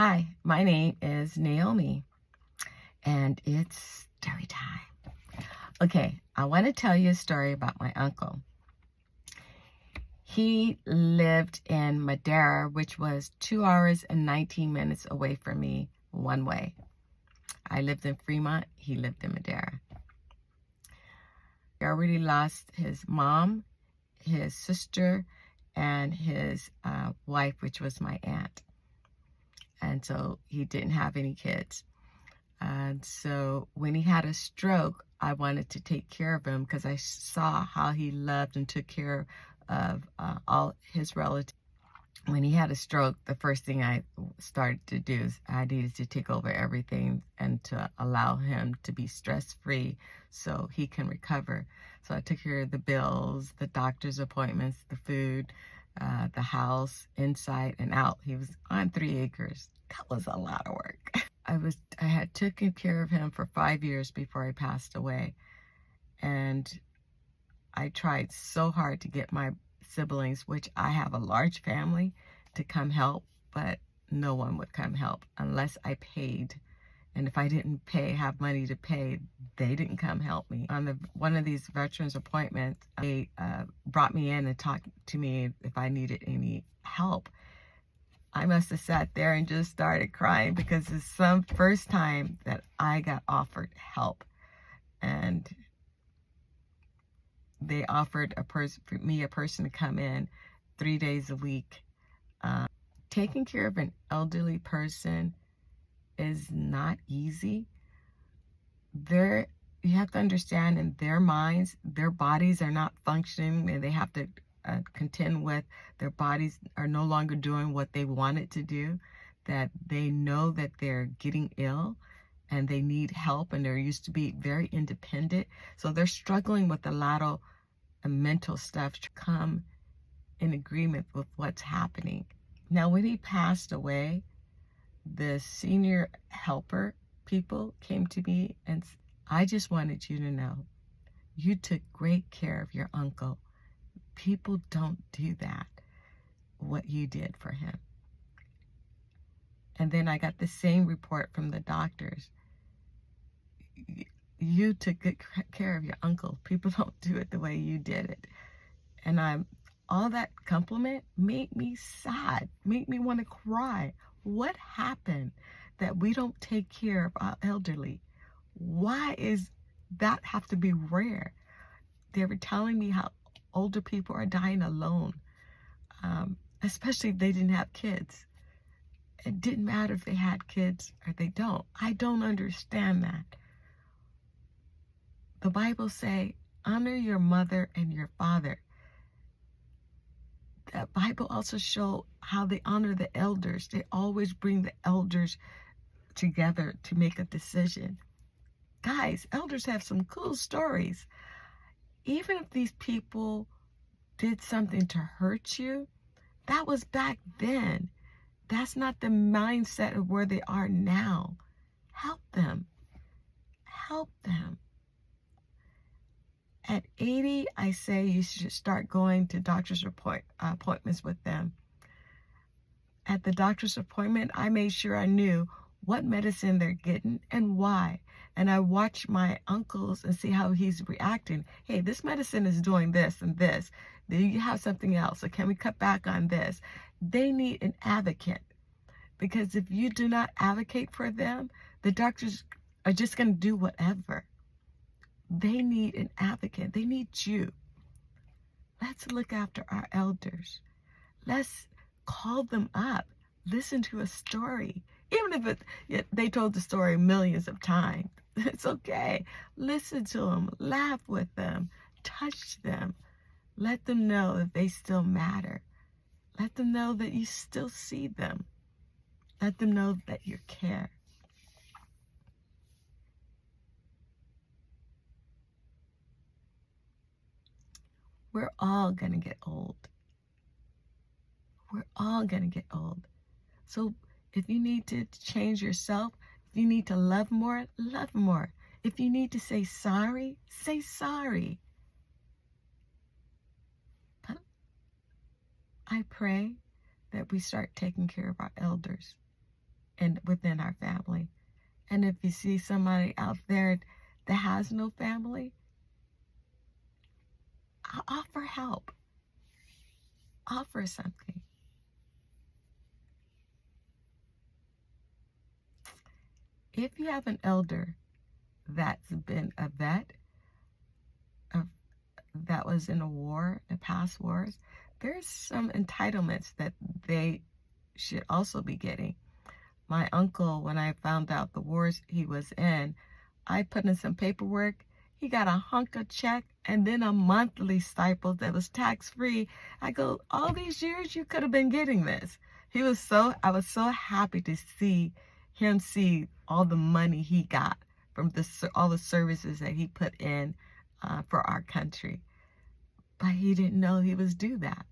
Hi, my name is Naomi, and it's story time. Okay, I want to tell you a story about my uncle. He lived in Madeira, which was 2 hours and 19 minutes away from me one way. I lived in Fremont, he lived in Madeira. He already lost his mom, his sister, and his wife, which was my aunt. And so he didn't have any kids. And so when he had a stroke, I wanted to take care of him because I saw how he loved and took care of all his relatives. When he had a stroke, the first thing I started to do is I needed to take over everything and to allow him to be stress-free so he can recover. So I took care of the bills, the doctor's appointments, the food, the house, inside and out. He was on 3 acres. That was a lot of work. I had taken care of him for 5 years before I passed away. And I tried so hard to get my siblings, which I have a large family, to come help, but no one would come help unless I paid. And if I didn't have money to pay, they didn't come help me. On one of these veterans appointments, they brought me in and talked to me if I needed any help. I must have sat there and just started crying because it's the first time that I got offered help. And they offered me a person to come in 3 days a week. Taking care of an elderly person is not easy. You have to understand, in their minds, their bodies are not functioning, and they have to contend with their bodies are no longer doing what they wanted to do, that they know that they're getting ill and they need help, and they're used to be very independent. So they're struggling with a lot of mental stuff to come in agreement with what's happening. Now, when he passed away, the senior helper people came to me and I just wanted you to know, you took great care of your uncle. People don't do that, what you did for him. And then I got the same report from the doctors. You took good care of your uncle. People don't do it the way you did it. And all that compliment made me sad, made me want to cry. What happened that we don't take care of our elderly? Why is that have to be rare? They were telling me how older people are dying alone, especially if they didn't have kids. It didn't matter if they had kids or they don't. I don't understand that. The Bible say, honor your mother and your father. The Bible also show how they honor the elders. They always bring the elders together to make a decision. Guys, elders have some cool stories. Even if these people did something to hurt you, that was back then. That's not the mindset of where they are now. Help them. Help them. At 80, I say you should start going to doctor's appointments with them. At the doctor's appointment, I made sure I knew what medicine they're getting and why. And I watch my uncles and see how he's reacting. Hey, this medicine is doing this and this. Do you have something else? Or can we cut back on this? They need an advocate. Because if you do not advocate for them, the doctors are just going to do whatever. They need an advocate. They need you. Let's look after our elders. Let's call them up. Listen to a story. Even if they told the story millions of times, it's okay. Listen to them. Laugh with them. Touch them. Let them know that they still matter. Let them know that you still see them. Let them know that you care. We're all going to get old. We're all going to get old. So if you need to change yourself, if you need to love more, love more. If you need to say sorry, say sorry. But I pray that we start taking care of our elders within our family. And if you see somebody out there that has no family, offer help. Offer something. If you have an elder that's been a vet, that was in a war, in past wars, there's some entitlements that they should also be getting. My uncle, when I found out the wars he was in, I put in some paperwork. He got a hunk of check and then a monthly stipend that was tax-free. I go, all these years you could have been getting this. I was so happy to see him see all the money he got from all the services that he put in for our country. But he didn't know he was due that.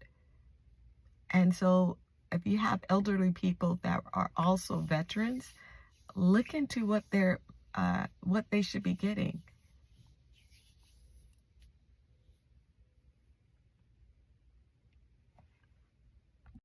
And so if you have elderly people that are also veterans, look into what they should be getting.